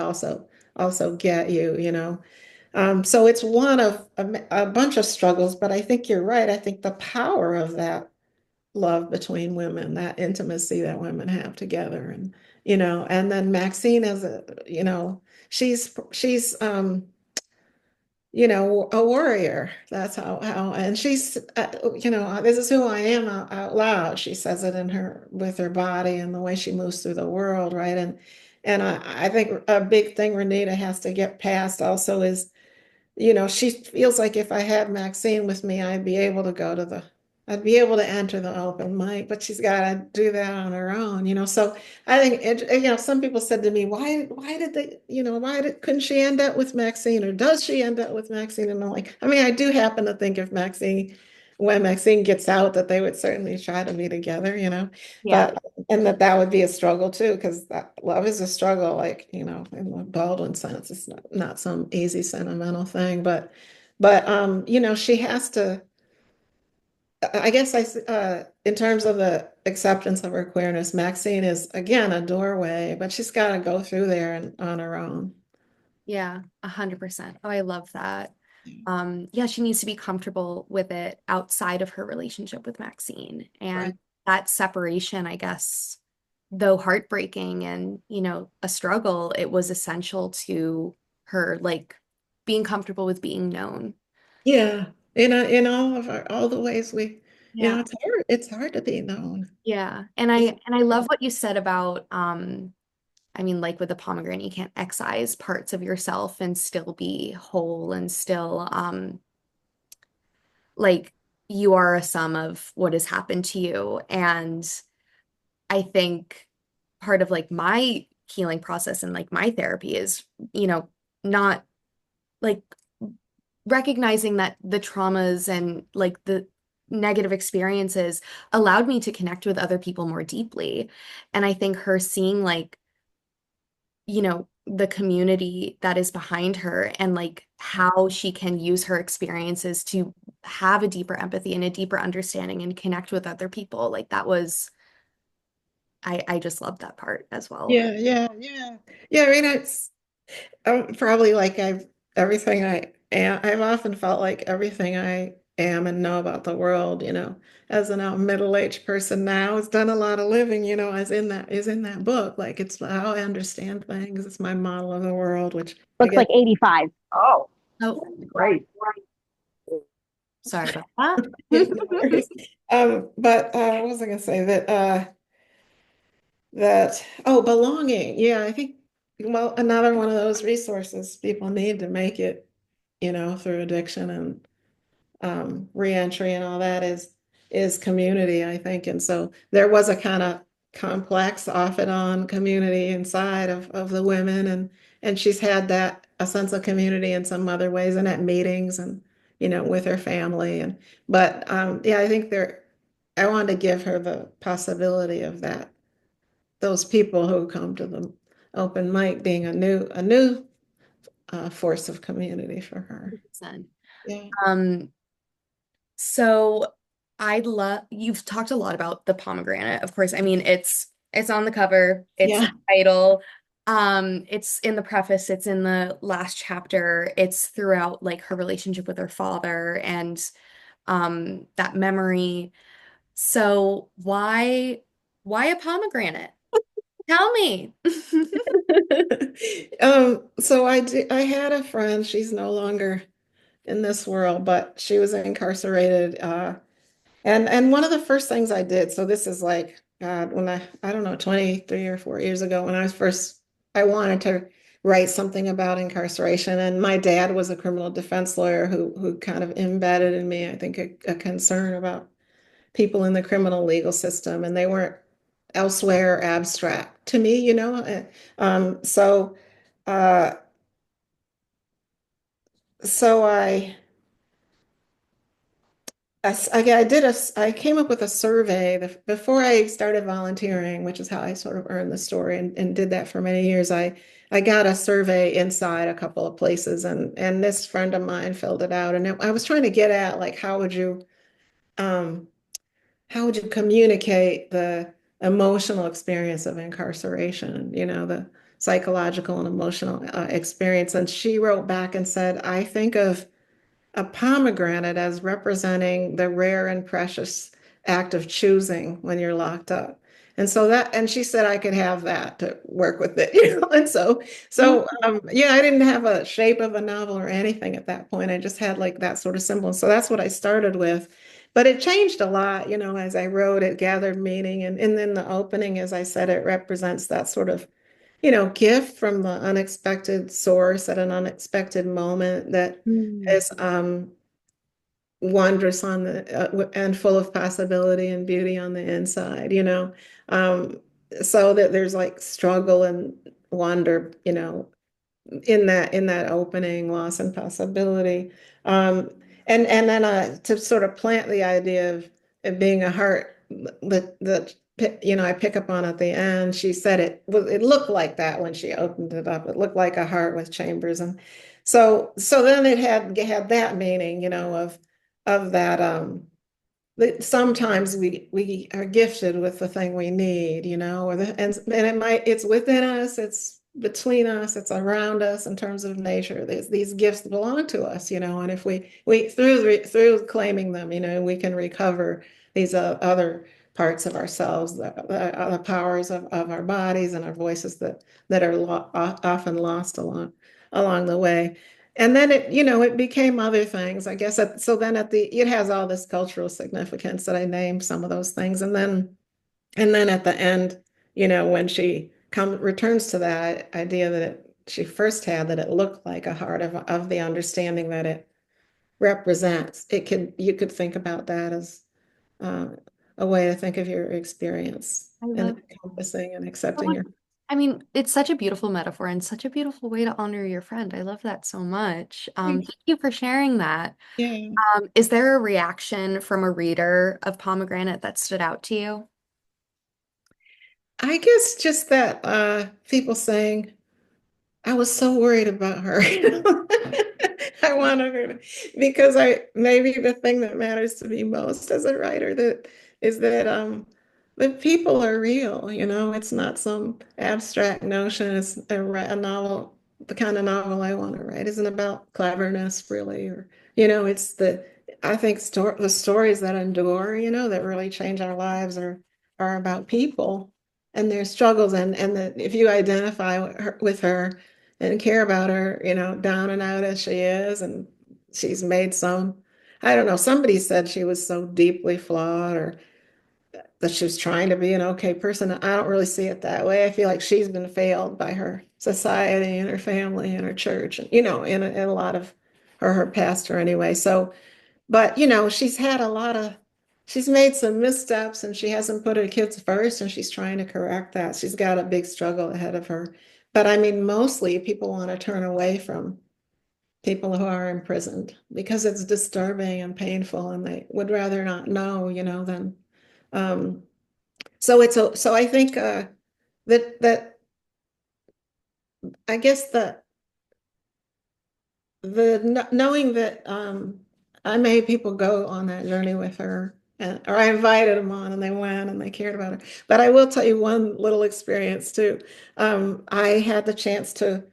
also get you? So it's one of a bunch of struggles, but I think you're right. I think the power of that love between women, that intimacy that women have together, and then Maxine as she's a warrior. That's and she's, this is who I am out loud. She says it with her body and the way she moves through the world, right? And I think a big thing Renita has to get past also is she feels like if I had Maxine with me, I'd be able to enter the open mic, but she's got to do that on her own, So I think some people said to me, why did they, couldn't she end up with Maxine, or does she end up with Maxine? And I'm like, I mean, I do happen to think when Maxine gets out, that they would certainly try to be together, Yeah. but and that would be a struggle too, because that love is a struggle, like, in the Baldwin sense, it's not some easy sentimental thing, but she has to, I guess in terms of the acceptance of her queerness, Maxine is again a doorway, but she's got to go through there and on her own. Yeah, 100%. Oh, I love that. Yeah, she needs to be comfortable with it outside of her relationship with Maxine. And Right. that separation, I guess, though heartbreaking and, a struggle, it was essential to her, like being comfortable with being known. Yeah, in all of all the ways we, Yeah. it's hard to be known. Yeah. And I love what you said about I mean, like with the pomegranate, you can't excise parts of yourself and still be whole and still like you are a sum of what has happened to you. And I think part of like my healing process and like my therapy is, not like recognizing that the traumas and like the negative experiences allowed me to connect with other people more deeply. And I think her seeing like, the community that is behind her and like how she can use her experiences to have a deeper empathy and a deeper understanding and connect with other people. Like that was, I just loved that part as well. Yeah, yeah, yeah. Yeah, I mean, I'm probably like everything I am. I've often felt like everything I am and know about the world, as a now middle-aged person now, has done a lot of living, as is in that book. Like it's how I understand things. It's my model of the world, which I Looks guess like 85. Oh, Oh, great. sorry about that. yeah, no worries. But what was I gonna say that oh, belonging. Yeah, I think well, another one of those resources people need to make it, through addiction and reentry and all that is community, I think. And so there was a kind of complex off and on community inside of the women, and she's had that a sense of community in some other ways and at meetings and with her family. And but yeah, I think there I wanted to give her the possibility of that, those people who come to the open mic being a new force of community for her. 100%. Yeah. Um, so I love you've talked a lot about the pomegranate. Of course, I mean it's on the cover, it's the Yeah. title, it's in the preface, it's in the last chapter, it's throughout like her relationship with her father and that memory. So why a pomegranate? Tell me. So I had a friend, she's no longer in this world, but she was incarcerated. And one of the first things I did, so this is like, God, when I don't know, 23 or 4 years ago, when I wanted to write something about incarceration. And my dad was a criminal defense lawyer who kind of embedded in me, I think, a concern about people in the criminal legal system, and they weren't elsewhere abstract to me, Um, so, uh, so I came up with a survey before I started volunteering, which is how I sort of earned the story and did that for many years. I got a survey inside a couple of places, and this friend of mine filled it out, and I was trying to get at like um, how would you communicate the emotional experience of incarceration, the psychological and emotional experience. And she wrote back and said, I think of a pomegranate as representing the rare and precious act of choosing when you're locked up. And she said I could have that to work with it, And yeah, I didn't have a shape of a novel or anything at that point. I just had like that sort of symbol. So that's what I started with. But it changed a lot, as I wrote, it gathered meaning. And then the opening, as I said, it represents that sort of gift from the unexpected source at an unexpected moment that Mm. is wondrous on and full of possibility and beauty on the inside, Um, so that there's like struggle and wonder, in that opening, loss and possibility. Um, and then to sort of plant the idea of it being a heart that I pick up on at the end. She said it looked like that when she opened it up. It looked like a heart with chambers, and so then it had that meaning, of that that sometimes we are gifted with the thing we need, and it's within us, it's between us, it's around us in terms of nature. These gifts belong to us, and if we through claiming them, we can recover these other parts of ourselves, the powers of our bodies and our voices that are often lost along the way. And then it became other things, I guess. So then it has all this cultural significance that I named some of those things. And then at the end, when she returns to that idea that she first had, that it looked like a heart of the understanding that it represents, you could think about that as uh, a way to think of your experience I and love encompassing and so accepting much. your. I mean, it's such a beautiful metaphor and such a beautiful way to honor your friend. I love that so much. Thank you for sharing that. Yeah, Is there a reaction from a reader of Pomegranate that stood out to you? I guess just that people saying, I was so worried about her. I wanted her to, because maybe the thing that matters to me most as a writer that is that the people are real, it's not some abstract notion. It's a novel, the kind of novel I want to write isn't about cleverness really, or it's I think the stories that endure, that really change our lives are about people and their struggles, and that if you identify with her and care about her, down and out as she is. And she's made I don't know, somebody said she was so deeply flawed, or that she was trying to be an okay person. I don't really see it that way. I feel like she's been failed by her society and her family and her church, and, in a lot of her pastor anyway. So, but, she's made some missteps, and she hasn't put her kids first, and she's trying to correct that. She's got a big struggle ahead of her. But I mean, mostly people want to turn away from people who are imprisoned because it's disturbing and painful, and they would rather not know, than um so I think that I guess knowing that I made people go on that journey with her, or I invited them on, and they went and they cared about her. But I will tell you one little experience too. I had the chance to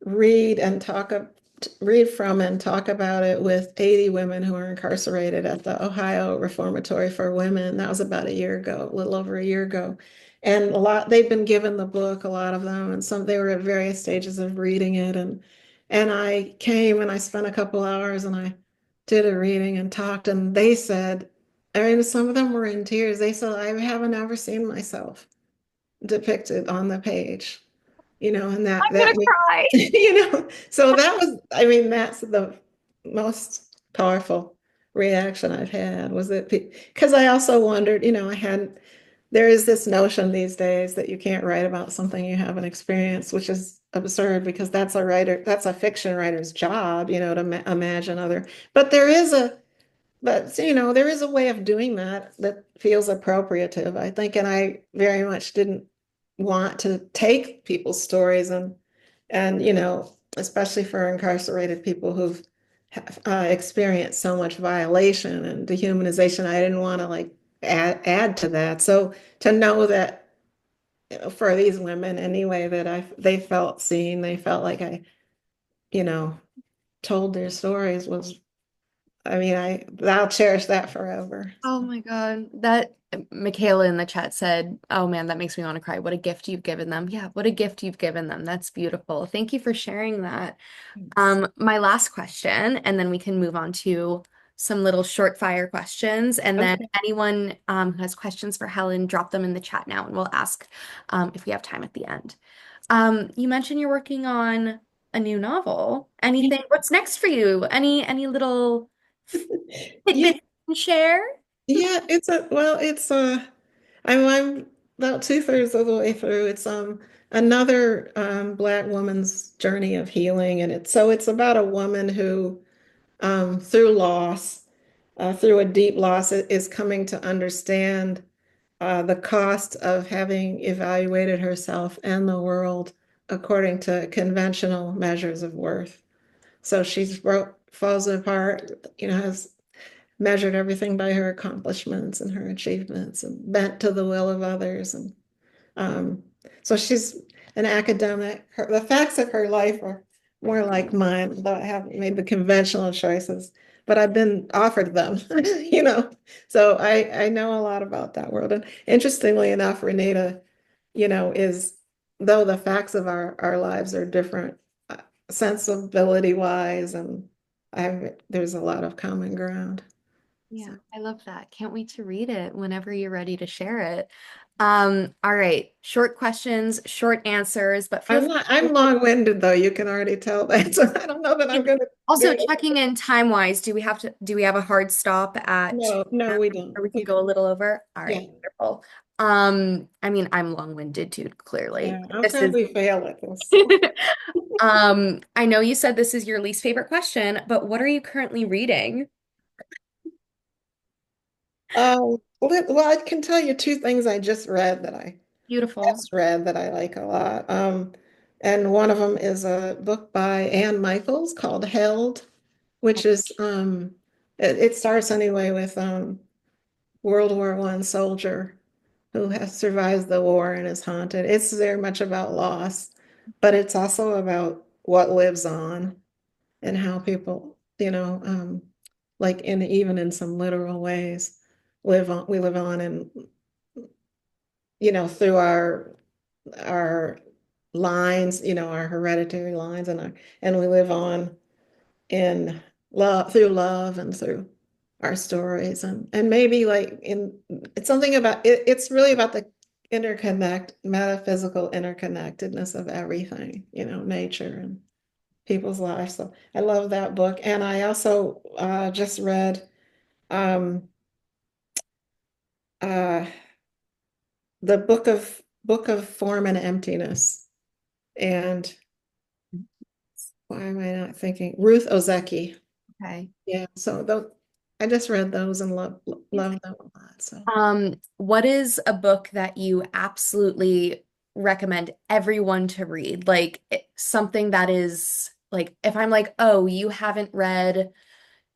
read and read from and talk about it with 80 women who are incarcerated at the Ohio Reformatory for Women. That was about a year ago, a little over a year ago. And they've been given the book, a lot of them, and they were at various stages of reading it. And I came and I spent a couple hours and I did a reading and talked, and they said, I mean, some of them were in tears. They said, I haven't ever seen myself depicted on the page, and that I'm gonna that made, cry. so that was, I mean, that's the most powerful reaction I've had, was that because I also wondered, there is this notion these days that you can't write about something you haven't experienced, which is absurd because that's a fiction writer's job, to imagine other, but there is a way of doing that feels appropriative, I think, and I very much didn't want to take people's stories and especially for incarcerated people who've experienced so much violation and dehumanization. I didn't want to like add to that. So to know that, for these women anyway, that they felt seen, they felt like I, you know, told their stories was, I mean, I'll cherish that forever. Oh my God. That Michaela in the chat said, "Oh man, that makes me want to cry. What a gift you've given them." Yeah, what a gift you've given them. That's beautiful. Thank you for sharing that. Thanks. My last question, and then we can move on to some little short fire questions. And then Okay. anyone who has questions for Helen, drop them in the chat now, and we'll ask if we have time at the end. You mentioned you're working on a new novel. Anything? What's next for you? Any little Yeah, tidbits you can share? yeah, I'm about two-thirds of the way through. It's another Black woman's journey of healing, and it's about a woman who through loss, through a deep loss, is coming to understand the cost of having evaluated herself and the world according to conventional measures of worth. So falls apart, has measured everything by her accomplishments and her achievements and bent to the will of others. And um, so she's an academic. The facts of her life are more like mine, though I haven't made the conventional choices. but I've been offered them, you know. So I know a lot about that world. And interestingly enough, Renata, is though the facts of our lives are different, sensibility wise, and there's a lot of common ground. So Yeah, I love that. Can't wait to read it whenever you're ready to share it. All right, short questions, short answers, but feel free. I'm long-winded though, you can already tell that. So I don't know that I'm gonna Also, go. checking in time-wise, do we have a hard stop at 2 No, p.m. we don't. or we can We go a don't. little over? All right, Yeah. wonderful. I mean, I'm long-winded too, clearly. Yeah, I'll This is probably fail at this. So. I know you said this is your least favorite question, but what are you currently reading? Well, I can tell you two things I Beautiful. just read that I like a lot. And one of them is a book by Anne Michaels called Held, which is it starts anyway with World War I soldier who has survived the war and is haunted. It's very much about loss, but it's also about what lives on and how people, like even in some literal ways, we live on and through our lines, our hereditary lines and we live on in love through love and through our stories and maybe like in it's something about it, it's really about the metaphysical interconnectedness of everything, nature and people's lives. So I love that book. And I also just read um, uh, the book of Form and Emptiness. And why am I not thinking? Ruth Ozeki. Okay. Yeah. So those, I just read those and love them a lot. So What is a book that you absolutely recommend everyone to read? Like something that is like, if I'm like, oh, you haven't read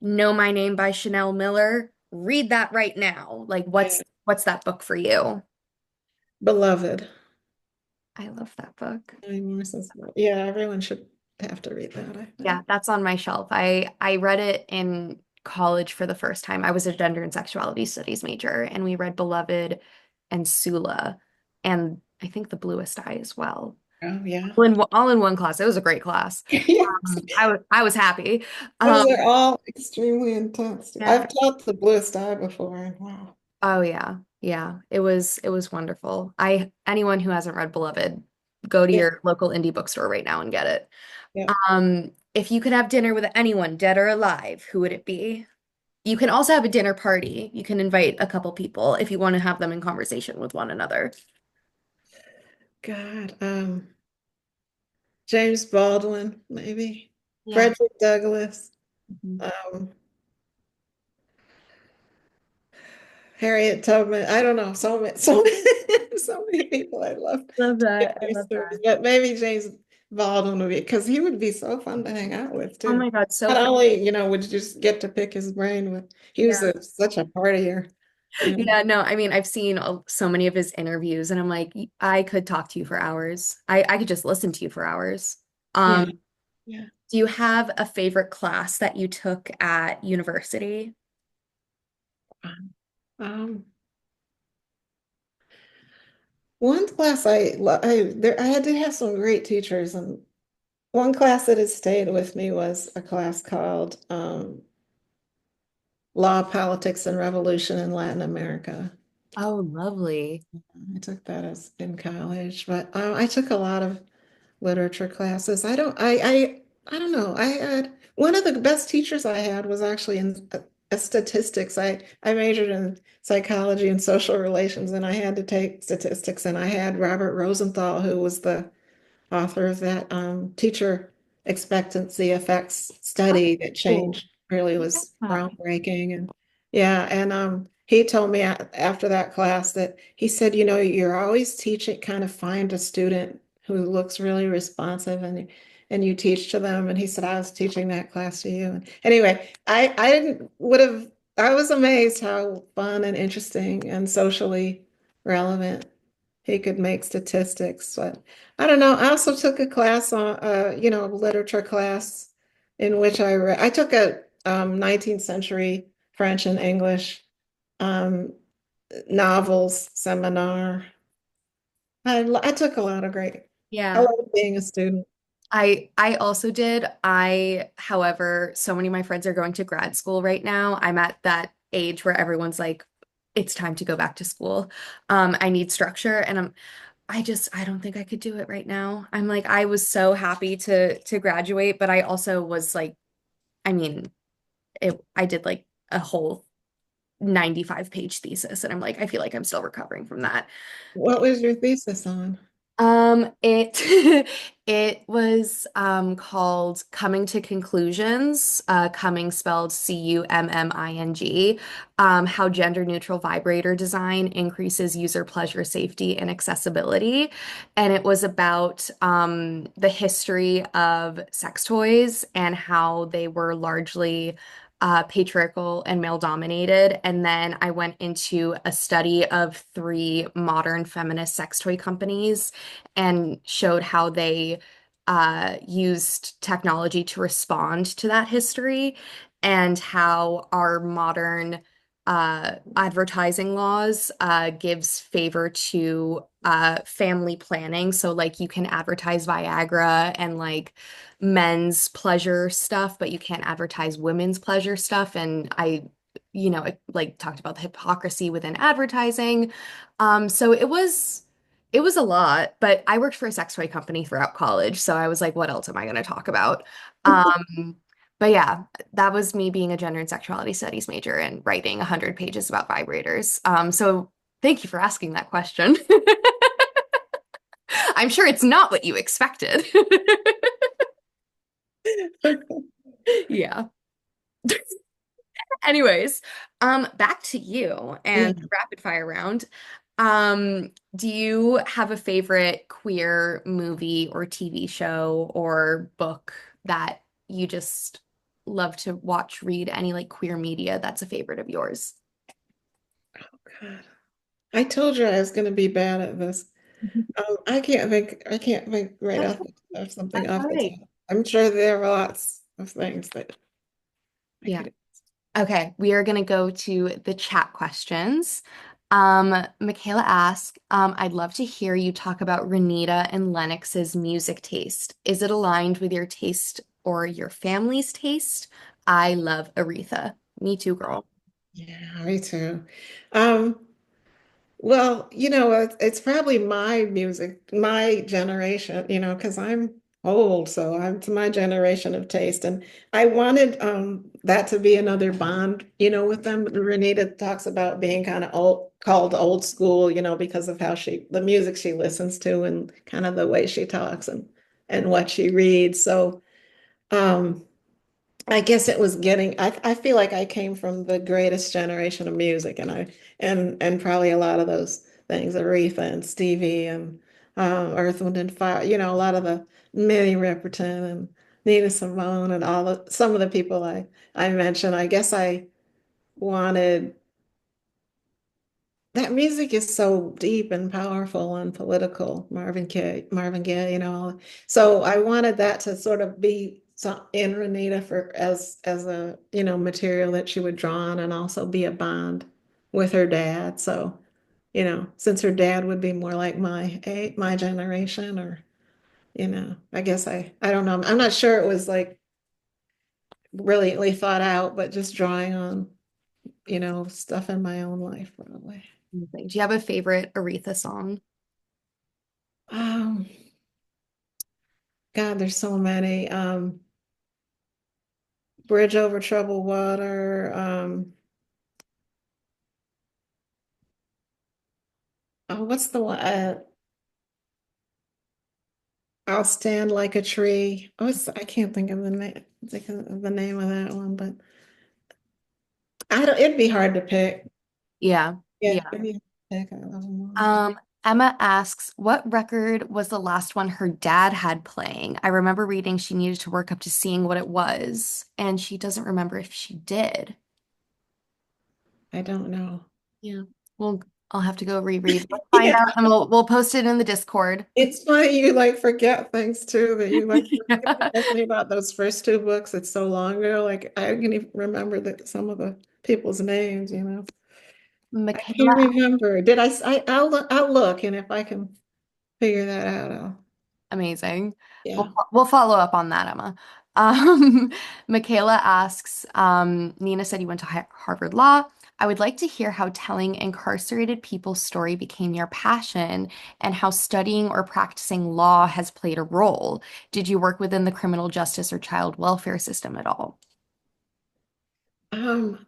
Know My Name by Chanel Miller, read that right now. Like, yeah, what's that book for you? beloved. I love that book. Yeah, everyone should have to read that, I Yeah, think. that's on my shelf. I read it in college for the first time. I was a gender and sexuality studies major, and we read Beloved and Sula, and I think The Bluest Eye as well. Oh yeah. All in one class. It was a great class. Yes. I was happy. Those Um, are all extremely intense. yeah. I've taught the Bluest Eye before, and wow. Oh yeah. Yeah. It was wonderful. Anyone who hasn't read Beloved, go to Yeah, your local indie bookstore right now and get it. yeah. If you could have dinner with anyone, dead or alive, who would it be? You can also have a dinner party. You can invite a couple people if you want to have them in conversation with one another. God, James Baldwin, maybe. Yeah. Frederick Douglass, Mhm. um, Harriet Tubman. I don't know, so many people I love Love to hear that. I their love stories. that. But maybe James Baldwin would be because he would be so fun to hang out with Oh too. my God, so Not fun. only, would you just get to pick his brain, but he was Yeah. such a partier. Yeah. Yeah, no, I mean, I've seen so many of his interviews and I'm like, I could talk to you for hours. I could just listen to you for hours. Yeah. Um, Yeah. do you have a favorite class that you took at university? Um, one class I had to have some great teachers, and one class that has stayed with me was a class called Law, Politics, and Revolution in Latin America. Oh, lovely. I took that as in college, but I took a lot of literature classes. I don't know. I had one of the best teachers I had was actually in statistics. I majored in psychology and social relations, and I had to take statistics. And I had Robert Rosenthal, who was the author of that teacher expectancy effects study that Oh, changed, really I love was that. groundbreaking. And yeah, and he told me after that class that he said, you're always teaching, kind of find a student who looks really responsive and you teach to them. And he said, I was teaching that class to you. And anyway, I didn't would have I was amazed how fun and interesting and socially relevant he could make statistics. But I don't know. I also took a class on, a literature class in which I took 19th century French and English um, novels seminar. I took a lot of great. I Yeah. love being a student. I also did. However, so many of my friends are going to grad school right now. I'm at that age where everyone's like, it's time to go back to school. I need structure, and I don't think I could do it right now. I'm like, I was so happy to graduate, but I also was like, I mean, I did like a whole 95-page thesis, and I'm like, I feel like I'm still recovering from that. What was your thesis on? It it was called Coming to Conclusions, coming spelled CUMMING, how gender neutral vibrator design increases user pleasure, safety, and accessibility. And it was about the history of sex toys and how they were largely patriarchal and male dominated. And then I went into a study of three modern feminist sex toy companies and showed how they used technology to respond to that history and how our modern advertising laws gives favor to family planning. So like you can advertise Viagra and like men's pleasure stuff, but you can't advertise women's pleasure stuff. And it like talked about the hypocrisy within advertising. So it was a lot, but I worked for a sex toy company throughout college, so I was like, what else am I going to talk about? But yeah, that was me being a gender and sexuality studies major and writing 100 pages about vibrators. So thank you for asking that question. I'm sure it's not what you expected. Yeah. Anyways, back to you Yeah. and the rapid fire round. Do you have a favorite queer movie or TV show or book that you just love to watch, read, any like queer media that's a favorite of yours? God. I told you I was going to be bad at this. I can't think right That's off of something that's off all the right. top. I'm sure there are lots of things that I Yeah. could. Okay, we are going to go to the chat questions. Michaela asked, I'd love to hear you talk about Renita and Lennox's music taste. Is it aligned with your taste or your family's taste? I love Aretha. Me too, girl. Yeah, me too. Um, Well, it's probably my music, my generation, because I'm old, so I'm to my generation of taste. And I wanted that to be another bond, with them. Renita talks about being kind of old, called old school, because of the music she listens to and kind of the way she talks and what she reads. So um I guess it was I feel like I came from the greatest generation of music and probably a lot of those things, Aretha and Stevie and Earth, Wind and Fire, a lot of the Minnie Riperton and Nina Simone and some of the people I mentioned. I guess I wanted that music is so deep and powerful and political. Marvin Gaye, So I wanted that to sort of be in Renita for as a material that she would draw on and also be a bond with her dad. So since her dad would be more like my generation, or I guess I don't know. I'm not sure it was like brilliantly thought out, but just drawing on stuff in my own life probably. Amazing. Do you have a favorite Aretha song? Um, God, there's so many. Bridge over troubled water. Oh, what's the one? I'll stand like a tree. I can't think of the name of that one, but I don't. It'd be hard to pick. Yeah. Yeah, Yeah. it'd be hard to pick. I love them all. Emma asks, what record was the last one her dad had playing? I remember reading she needed to work up to seeing what it was, and she doesn't remember if she did. I don't know. Yeah. Well, I'll have to go reread. Let's find Yeah. out and we'll post it in the Discord. It's funny you like forget things too, that you like Yeah. ask me about those first two books. It's so long ago. Like I can even remember some of the people's names, you know. I can't Michaela, remember. I'll look, and if I can figure that out, I'll amazing. yeah. We'll follow up on that, Emma. Michaela asks, Nina said you went to Harvard Law. I would like to hear how telling incarcerated people's story became your passion and how studying or practicing law has played a role. Did you work within the criminal justice or child welfare system at all? Um,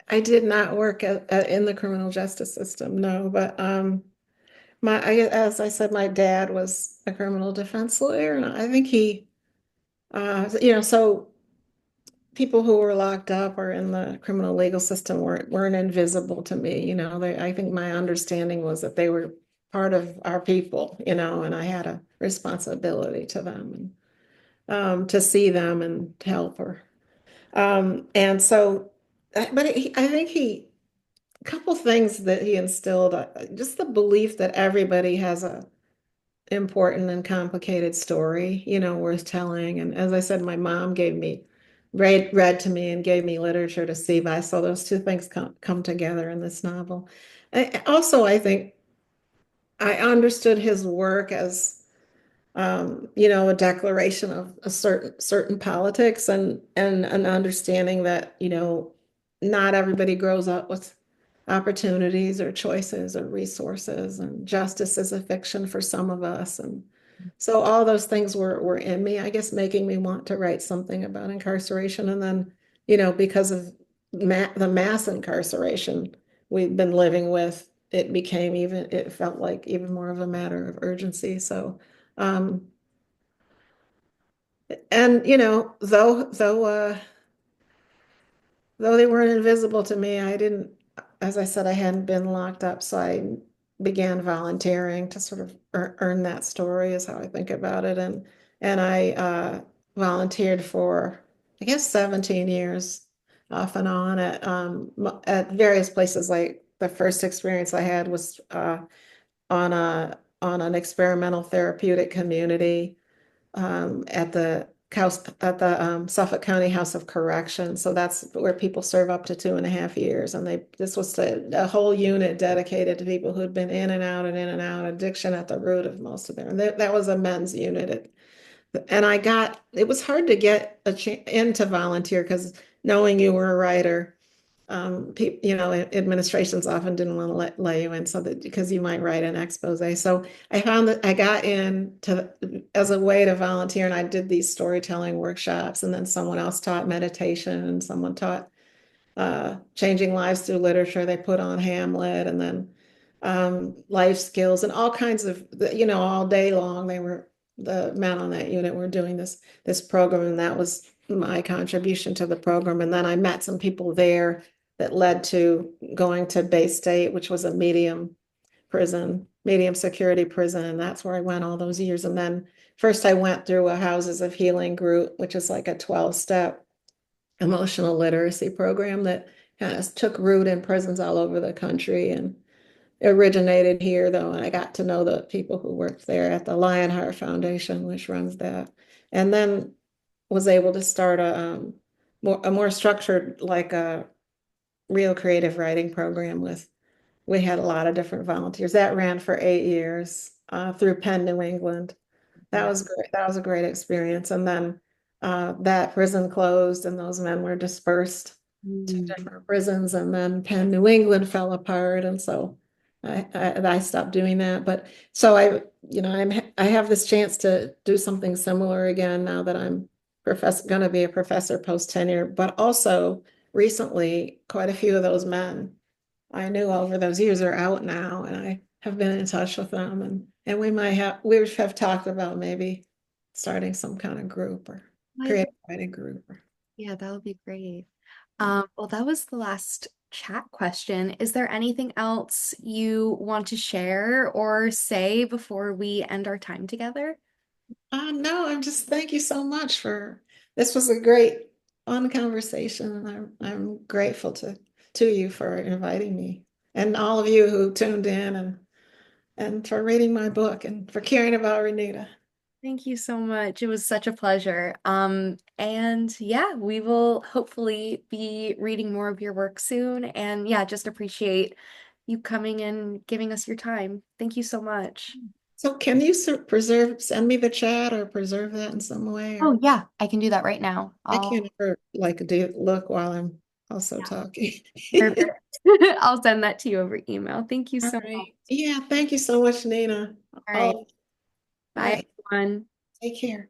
I did not work in the criminal justice system, no, but as I said, my dad was a criminal defense lawyer, and I think so people who were locked up or in the criminal legal system weren't invisible to me. I think my understanding was that they were part of our people, and I had a responsibility to them and to see them and to help her. And so, I think a couple things that he instilled, just the belief that everybody has a important and complicated story, worth telling. And as I said, my mom read to me and gave me literature to see by. So those two things come together in this novel. Also, I think I understood his work as a declaration of a certain politics and an understanding that, not everybody grows up with opportunities or choices or resources, and justice is a fiction for some of us. And so all those things were in me, I guess, making me want to write something about incarceration. And then, because of the mass incarceration we've been living with, it felt like even more of a matter of urgency. So, um, and though they weren't invisible to me, I didn't, as I said, I hadn't been locked up, so I began volunteering to sort of earn that story is how I think about it. And I volunteered for, I guess, 17 years off and on at various places. Like the first experience I had was on an experimental therapeutic community at the Suffolk County House of Correction. So that's where people serve up to 2.5 years. And this was a whole unit dedicated to people who'd been in and out and in and out, addiction at the root of most of them. And that was a men's unit. And it was hard to get in to volunteer because knowing you were a writer, administrations often didn't want to let you in so that because you might write an expose. So I found that I got in as a way to volunteer, and I did these storytelling workshops, and then someone else taught meditation, and someone taught changing lives through literature. They put on Hamlet, and then life skills and all kinds of, all day long. The men on that unit were doing this program, and that was my contribution to the program. And then I met some people there that led to going to Bay State, which was a medium security prison, and that's where I went all those years. And then first I went through a Houses of Healing group, which is like a 12-step emotional literacy program that kind of took root in prisons all over the country and originated here, though. And I got to know the people who worked there at the Lionheart Foundation, which runs that. And then was able to start a more structured, like a real creative writing program we had a lot of different volunteers. That ran for 8 years through Penn, New England. That was great. That was a great experience. And then that prison closed and those men were dispersed to Mm. different prisons. And then Penn, New England fell apart. And so I stopped doing that. But so I have this chance to do something similar again now that I'm going to be a professor post tenure. But also recently, quite a few of those men I knew over those years are out now, and I have been in touch with them, and we have talked about maybe starting some kind of group or I- creative writing group. Yeah, that would be great. Yeah. Well, that was the last chat question. Is there anything else you want to share or say before we end our time together? No, I'm just thank you so much for this was a great fun conversation, and I'm grateful to you for inviting me. and all of you who tuned in and for reading my book and for caring about Renita. Thank you so much. It was such a pleasure. And yeah, we will hopefully be reading more of your work soon. And yeah, just appreciate you coming and giving us your time. Thank you so much. So can you send me the chat or preserve that in some way? Or Oh yeah, I can do that right now. I can't ever like look while I'm also talking. Perfect. I'll send that to you over email. Thank you All so much. right. Yeah, thank you so much, Nina. All right. All Bye, right. everyone. Take care.